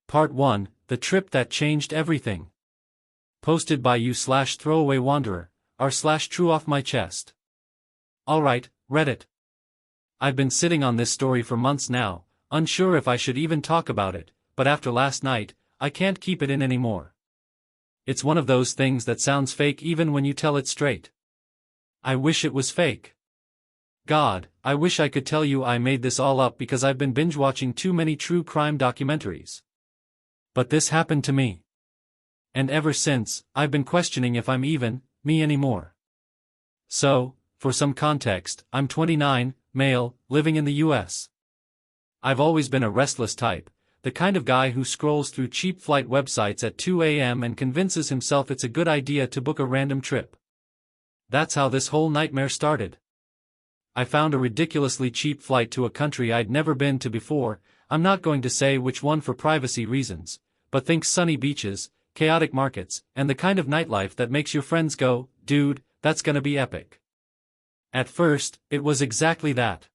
Part 1, The Trip That Changed Everything. Posted by you/throwaway-wanderer, r/true off my chest. Alright, Reddit. I've been sitting on this story for months now, unsure if I should even talk about it, but after last night, I can't keep it in anymore. It's one of those things that sounds fake even when you tell it straight. I wish it was fake. God, I wish I could tell you I made this all up because I've been binge-watching too many true crime documentaries. But this happened to me. And ever since, I've been questioning if I'm even me anymore. So, for some context, I'm 29, male, living in the US. I've always been a restless type, the kind of guy who scrolls through cheap flight websites at 2 a.m. and convinces himself it's a good idea to book a random trip. That's how this whole nightmare started. I found a ridiculously cheap flight to a country I'd never been to before. I'm not going to say which one for privacy reasons, but think sunny beaches, chaotic markets, and the kind of nightlife that makes your friends go, dude, that's gonna be epic. At first, it was exactly that.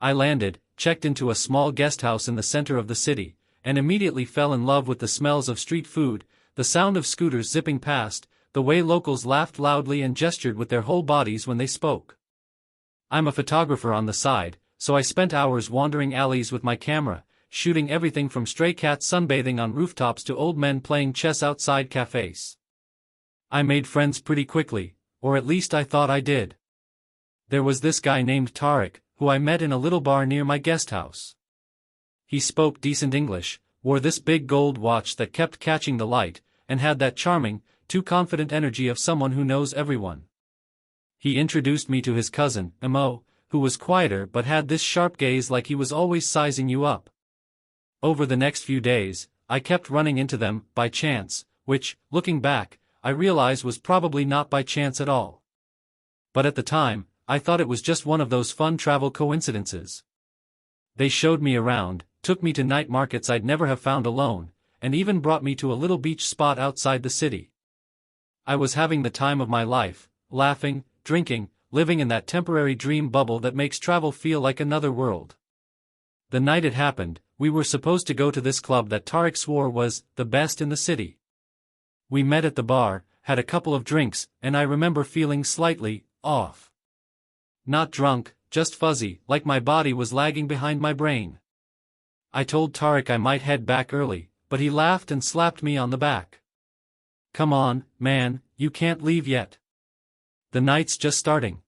I landed, checked into a small guest house in the center of the city, and immediately fell in love with the smells of street food, the sound of scooters zipping past, the way locals laughed loudly and gestured with their whole bodies when they spoke. I'm a photographer on the side, so I spent hours wandering alleys with my camera, shooting everything from stray cats sunbathing on rooftops to old men playing chess outside cafes. I made friends pretty quickly, or at least I thought I did. There was this guy named Tariq, who I met in a little bar near my guest house. He spoke decent English, wore this big gold watch that kept catching the light, and had that charming, too confident energy of someone who knows everyone. He introduced me to his cousin, Mo, who was quieter but had this sharp gaze like he was always sizing you up. Over the next few days, I kept running into them, by chance, which, looking back, I realize was probably not by chance at all. But at the time, I thought it was just one of those fun travel coincidences. They showed me around, took me to night markets I'd never have found alone, and even brought me to a little beach spot outside the city. I was having the time of my life, laughing, drinking, living in that temporary dream bubble that makes travel feel like another world. The night it happened, we were supposed to go to this club that Tariq swore was the best in the city. We met at the bar, had a couple of drinks, and I remember feeling slightly off. Not drunk, just fuzzy, like my body was lagging behind my brain. I told Tariq I might head back early, but he laughed and slapped me on the back. Come on, man, you can't leave yet. The night's just starting.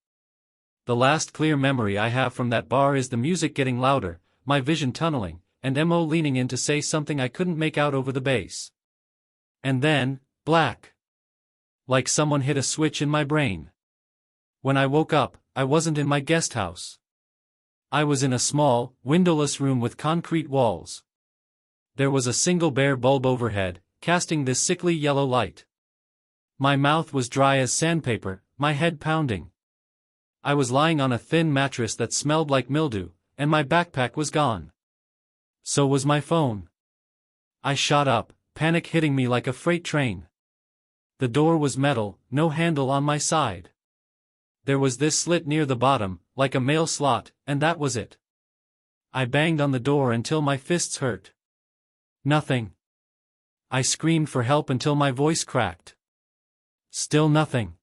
The last clear memory I have from that bar is the music getting louder, my vision tunneling, and Mo leaning in to say something I couldn't make out over the bass. And then, black. Like someone hit a switch in my brain. When I woke up, I wasn't in my guest house. I was in a small, windowless room with concrete walls. There was a single bare bulb overhead, casting this sickly yellow light. My mouth was dry as sandpaper, my head pounding. I was lying on a thin mattress that smelled like mildew, and my backpack was gone. So was my phone. I shot up, panic hitting me like a freight train. The door was metal, no handle on my side. There was this slit near the bottom, like a mail slot, and that was it. I banged on the door until my fists hurt. Nothing. I screamed for help until my voice cracked. Still nothing.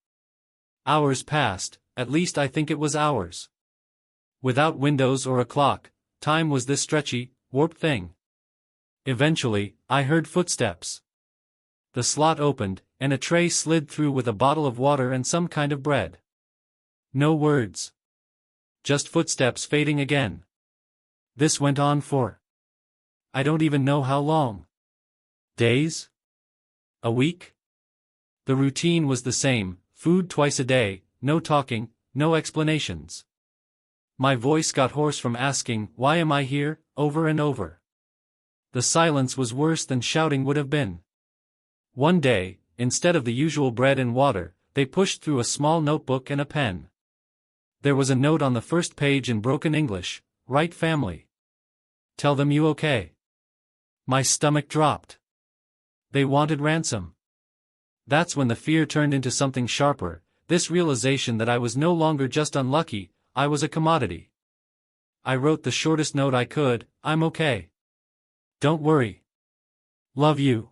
Hours passed, at least I think it was hours. Without windows or a clock, time was this stretchy, warped thing. Eventually, I heard footsteps. The slot opened, and a tray slid through with a bottle of water and some kind of bread. No words. Just footsteps fading again. This went on for I don't even know how long. Days? A week? The routine was the same, food twice a day, no talking, no explanations. My voice got hoarse from asking, "Why am I here?" over and over. The silence was worse than shouting would have been. One day, instead of the usual bread and water, they pushed through a small notebook and a pen. There was a note on the first page in broken English, "Right family. Tell them you okay." My stomach dropped. They wanted ransom. That's when the fear turned into something sharper, this realization that I was no longer just unlucky, I was a commodity. I wrote the shortest note I could, "I'm okay. Don't worry. Love you.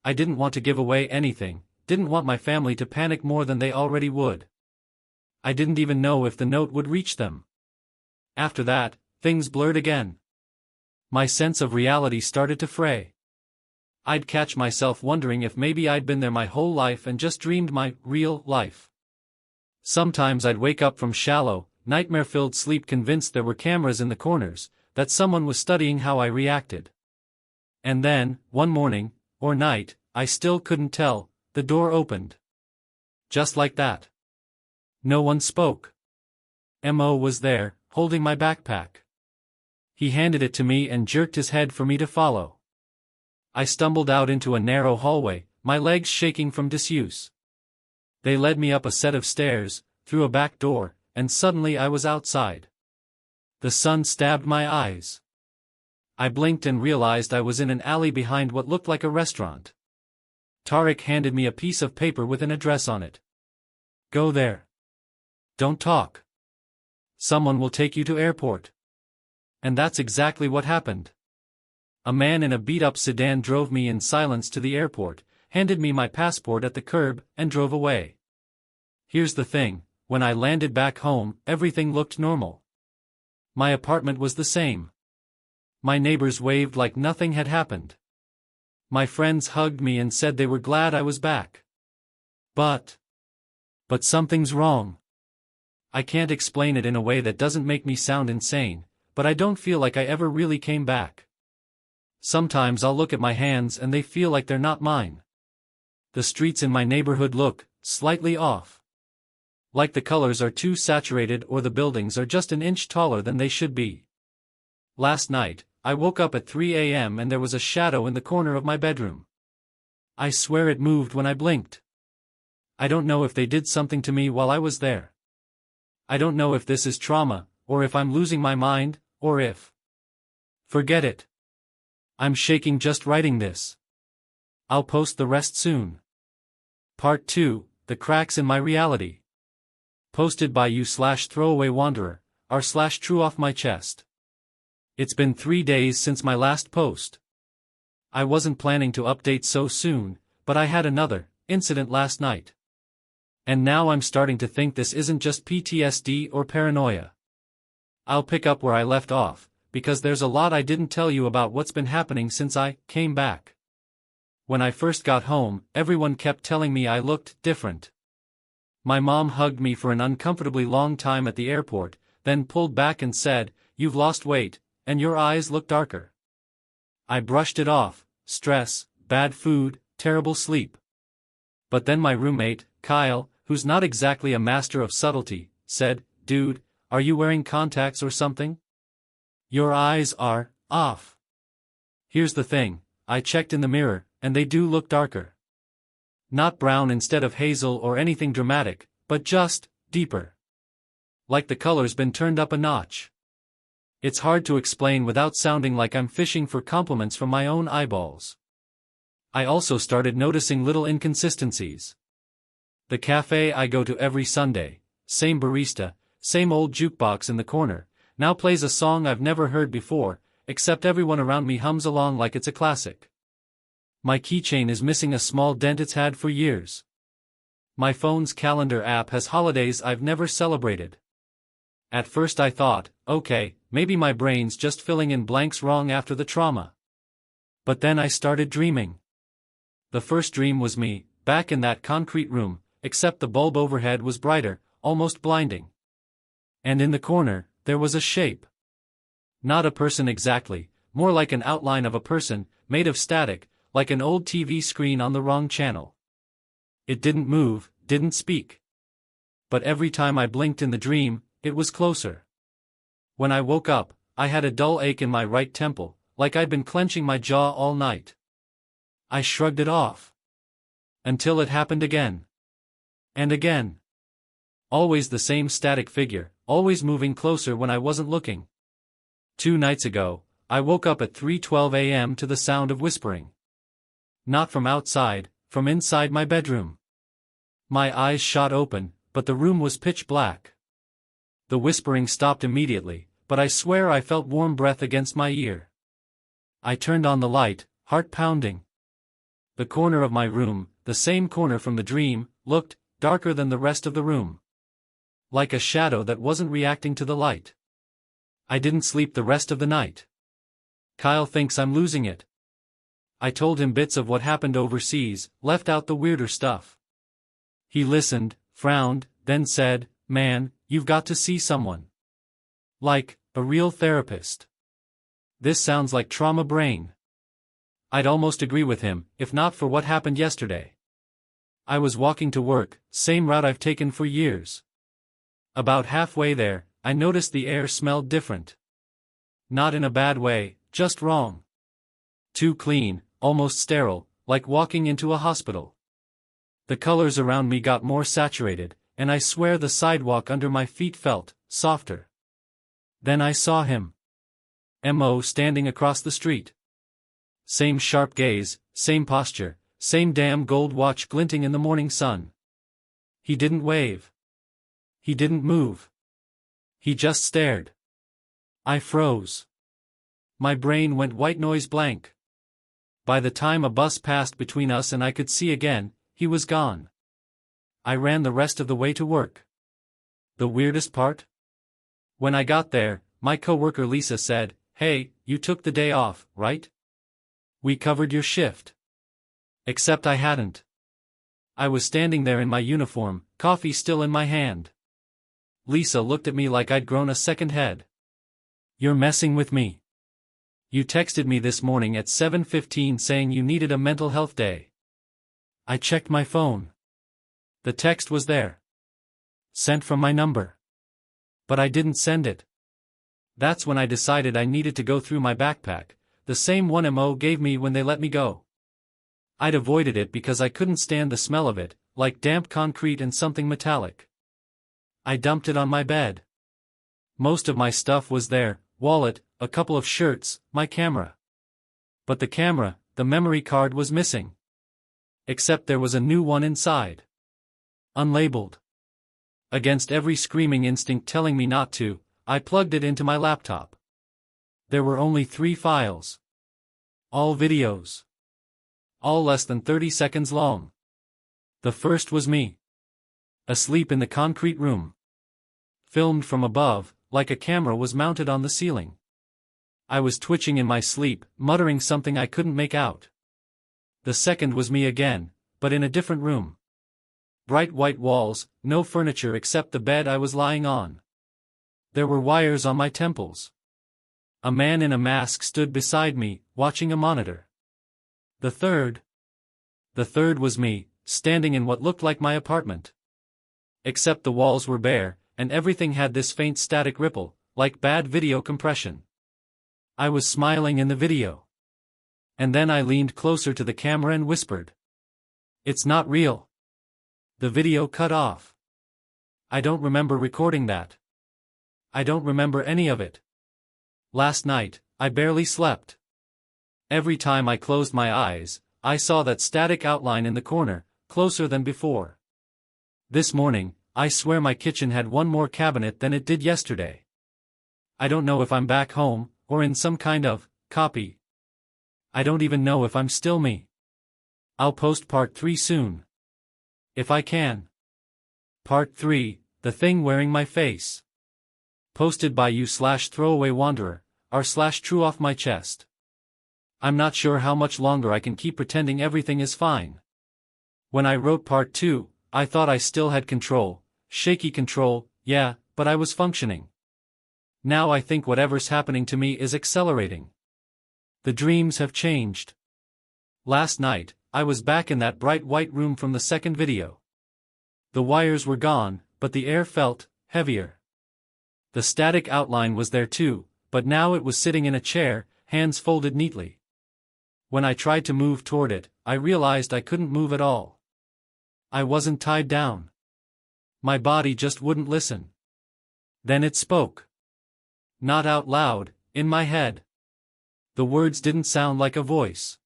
I didn't want to give away anything, didn't want my family to panic more than they already would. I didn't even know if the note would reach them. After that, things blurred again. My sense of reality started to fray. I'd catch myself wondering if maybe I'd been there my whole life and just dreamed my real life. Sometimes I'd wake up from shallow, nightmare-filled sleep convinced there were cameras in the corners, that someone was studying how I reacted. And then, one morning, or night, I still couldn't tell, the door opened. Just like that. No one spoke. Mo was there, holding my backpack. He handed it to me and jerked his head for me to follow. I stumbled out into a narrow hallway, my legs shaking from disuse. They led me up a set of stairs, through a back door, and suddenly I was outside. The sun stabbed my eyes. I blinked and realized I was in an alley behind what looked like a restaurant. Tariq handed me a piece of paper with an address on it. Go there. Don't talk. Someone will take you to airport. And that's exactly what happened. A man in a beat-up sedan drove me in silence to the airport, handed me my passport at the curb, and drove away. Here's the thing, when I landed back home, everything looked normal. My apartment was the same. My neighbors waved like nothing had happened. My friends hugged me and said they were glad I was back. But something's wrong. I can't explain it in a way that doesn't make me sound insane, but I don't feel like I ever really came back. Sometimes I'll look at my hands and they feel like they're not mine. The streets in my neighborhood look slightly off. Like the colors are too saturated or the buildings are just an inch taller than they should be. Last night, I woke up at 3 a.m. and there was a shadow in the corner of my bedroom. I swear it moved when I blinked. I don't know if they did something to me while I was there. I don't know if this is trauma, or if I'm losing my mind, or if... Forget it. I'm shaking just writing this. I'll post the rest soon. Part 2, The Cracks in My Reality. Posted by you/throwawaywanderer, r/true off my chest. It's been 3 days since my last post. I wasn't planning to update so soon, but I had another incident last night. And now I'm starting to think this isn't just PTSD or paranoia. I'll pick up where I left off, because there's a lot I didn't tell you about what's been happening since I came back. When I first got home, everyone kept telling me I looked different. My mom hugged me for an uncomfortably long time at the airport, then pulled back and said, "You've lost weight, and your eyes look darker." I brushed it off: stress, bad food, terrible sleep. But then my roommate, Kyle, who's not exactly a master of subtlety, said, "Dude, are you wearing contacts or something? Your eyes are off." Here's the thing, I checked in the mirror, and they do look darker. Not brown instead of hazel or anything dramatic, but just deeper. Like the color's been turned up a notch. It's hard to explain without sounding like I'm fishing for compliments from my own eyeballs. I also started noticing little inconsistencies. The cafe I go to every Sunday, same barista, same old jukebox in the corner, now plays a song I've never heard before, except everyone around me hums along like it's a classic. My keychain is missing a small dent it's had for years. My phone's calendar app has holidays I've never celebrated. At first I thought, okay, maybe my brain's just filling in blanks wrong after the trauma. But then I started dreaming. The first dream was me, back in that concrete room, except the bulb overhead was brighter, almost blinding. And in the corner, there was a shape. Not a person exactly, more like an outline of a person, made of static, like an old TV screen on the wrong channel. It didn't move, didn't speak. But every time I blinked in the dream, it was closer. When I woke up, I had a dull ache in my right temple, like I'd been clenching my jaw all night. I shrugged it off. Until it happened again. And again. Always the same static figure, always moving closer when I wasn't looking. 2 nights ago, I woke up at 3:12 a.m. to the sound of whispering. Not from outside, from inside my bedroom. My eyes shot open, but the room was pitch black. The whispering stopped immediately, but I swear I felt warm breath against my ear. I turned on the light, heart pounding. The corner of my room, the same corner from the dream, looked darker than the rest of the room. Like a shadow that wasn't reacting to the light. I didn't sleep the rest of the night. Kyle thinks I'm losing it. I told him bits of what happened overseas, left out the weirder stuff. He listened, frowned, then said, "Man, you've got to see someone. Like, a real therapist. This sounds like trauma brain." I'd almost agree with him, if not for what happened yesterday. I was walking to work, same route I've taken for years. About halfway there, I noticed the air smelled different. Not in a bad way, just wrong. Too clean, almost sterile, like walking into a hospital. The colors around me got more saturated, and I swear the sidewalk under my feet felt softer. Then I saw him. M.O. standing across the street. Same sharp gaze, same posture, same damn gold watch glinting in the morning sun. He didn't wave. He didn't move. He just stared. I froze. My brain went white noise blank. By the time a bus passed between us and I could see again, he was gone. I ran the rest of the way to work. The weirdest part? When I got there, my coworker Lisa said, "Hey, you took the day off, right? We covered your shift." Except I hadn't. I was standing there in my uniform, coffee still in my hand. Lisa looked at me like I'd grown a second head. "You're messing with me. You texted me this morning at 7:15 saying you needed a mental health day." I checked my phone. The text was there. Sent from my number. But I didn't send it. That's when I decided I needed to go through my backpack, the same one M.O. gave me when they let me go. I'd avoided it because I couldn't stand the smell of it, like damp concrete and something metallic. I dumped it on my bed. Most of my stuff was there, wallet, a couple of shirts, my camera. But the camera, the memory card was missing. Except there was a new one inside. Unlabeled. Against every screaming instinct telling me not to, I plugged it into my laptop. There were only 3 files. All videos. All less than 30 seconds long. The first was me. Asleep in the concrete room. Filmed from above, like a camera was mounted on the ceiling. I was twitching in my sleep, muttering something I couldn't make out. The second was me again, but in a different room. Bright white walls, no furniture except the bed I was lying on. There were wires on my temples. A man in a mask stood beside me, watching a monitor. The third was me, standing in what looked like my apartment. Except the walls were bare, and everything had this faint static ripple, like bad video compression. I was smiling in the video. And then I leaned closer to the camera and whispered. "It's not real." The video cut off. I don't remember recording that. I don't remember any of it. Last night, I barely slept. Every time I closed my eyes, I saw that static outline in the corner, closer than before. This morning, I swear my kitchen had one more cabinet than it did yesterday. I don't know if I'm back home, or in some kind of copy. I don't even know if I'm still me. I'll post part 3 soon. If I can. Part 3, The Thing Wearing My Face. Posted by you/throwawaywanderer, r/true off my chest. I'm not sure how much longer I can keep pretending everything is fine. When I wrote part 2, I thought I still had control, shaky control, yeah, but I was functioning. Now I think whatever's happening to me is accelerating. The dreams have changed. Last night, I was back in that bright white room from the second video. The wires were gone, but the air felt heavier. The static outline was there too, but now it was sitting in a chair, hands folded neatly. When I tried to move toward it, I realized I couldn't move at all. I wasn't tied down. My body just wouldn't listen. Then it spoke. Not out loud, in my head. The words didn't sound like a voice.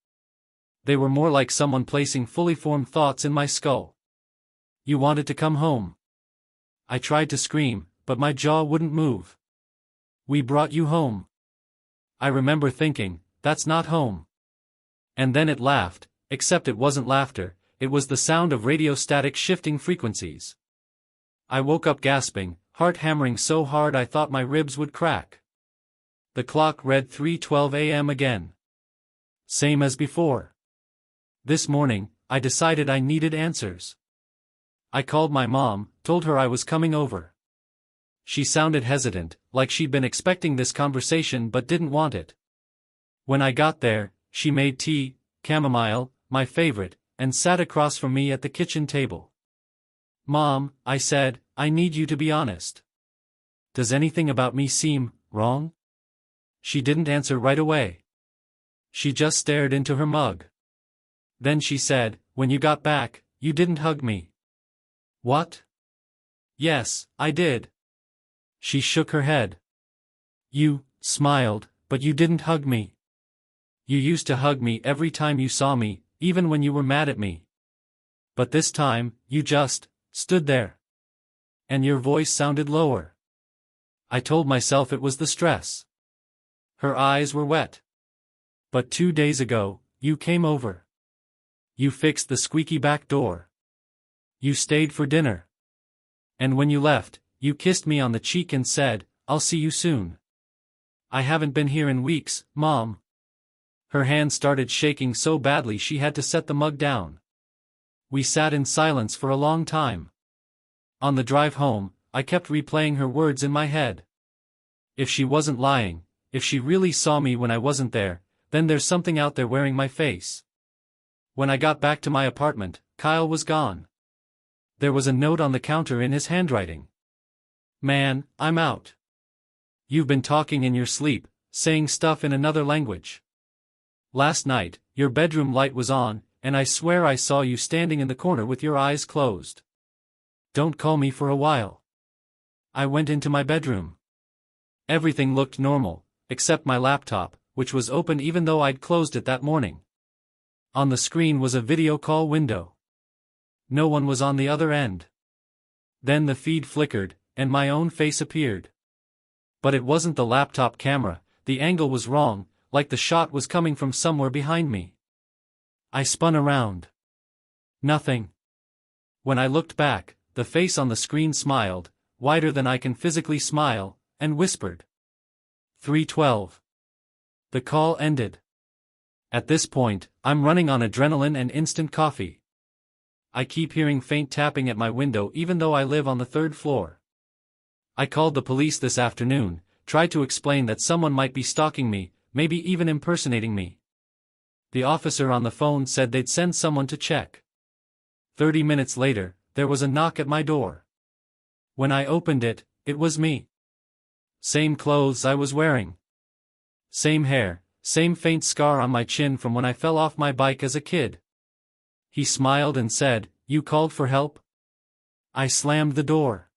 They were more like someone placing fully formed thoughts in my skull. "You wanted to come home." I tried to scream, but my jaw wouldn't move. "We brought you home." I remember thinking, that's not home. And then it laughed, except it wasn't laughter, it was the sound of radio-static shifting frequencies. I woke up gasping, heart hammering so hard I thought my ribs would crack. The clock read 3:12 a.m. again. Same as before. This morning, I decided I needed answers. I called my mom, told her I was coming over. She sounded hesitant, like she'd been expecting this conversation but didn't want it. When I got there, she made tea, chamomile, my favorite, and sat across from me at the kitchen table. "Mom," I said, "I need you to be honest. Does anything about me seem wrong?" She didn't answer right away. She just stared into her mug. Then she said, "When you got back, you didn't hug me." "What?" "Yes, I did." She shook her head. "You smiled, but you didn't hug me. You used to hug me every time you saw me, even when you were mad at me. But this time, you just stood there. And your voice sounded lower." I told myself it was the stress. Her eyes were wet. "But 2 days ago, you came over. You fixed the squeaky back door. You stayed for dinner. And when you left, you kissed me on the cheek and said, 'I'll see you soon.' I haven't been here in weeks, Mom." Her hand started shaking so badly she had to set the mug down. We sat in silence for a long time. On the drive home, I kept replaying her words in my head. If she wasn't lying, if she really saw me when I wasn't there, then there's something out there wearing my face. When I got back to my apartment, Kyle was gone. There was a note on the counter in his handwriting. "Man, I'm out. You've been talking in your sleep, saying stuff in another language. Last night, your bedroom light was on, and I swear I saw you standing in the corner with your eyes closed. Don't call me for a while." I went into my bedroom. Everything looked normal, except my laptop, which was open even though I'd closed it that morning. On the screen was a video call window. No one was on the other end. Then the feed flickered, and my own face appeared. But it wasn't the laptop camera, the angle was wrong, like the shot was coming from somewhere behind me. I spun around. Nothing. When I looked back, the face on the screen smiled, wider than I can physically smile, and whispered. 3:12. The call ended. At this point, I'm running on adrenaline and instant coffee. I keep hearing faint tapping at my window even though I live on the 3rd floor. I called the police this afternoon, tried to explain that someone might be stalking me, maybe even impersonating me. The officer on the phone said they'd send someone to check. 30 minutes later, there was a knock at my door. When I opened it, it was me. Same clothes I was wearing. Same hair, same faint scar on my chin from when I fell off my bike as a kid. He smiled and said, "You called for help?" I slammed the door.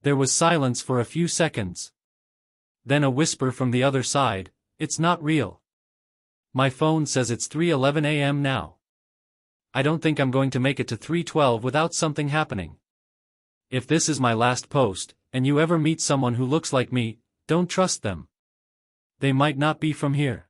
There was silence for a few seconds. Then a whisper from the other side, "It's not real. My phone says it's 3:11 a.m. now. I don't think I'm going to make it to 3:12 without something happening. If this is my last post, and you ever meet someone who looks like me, don't trust them. They might not be from here."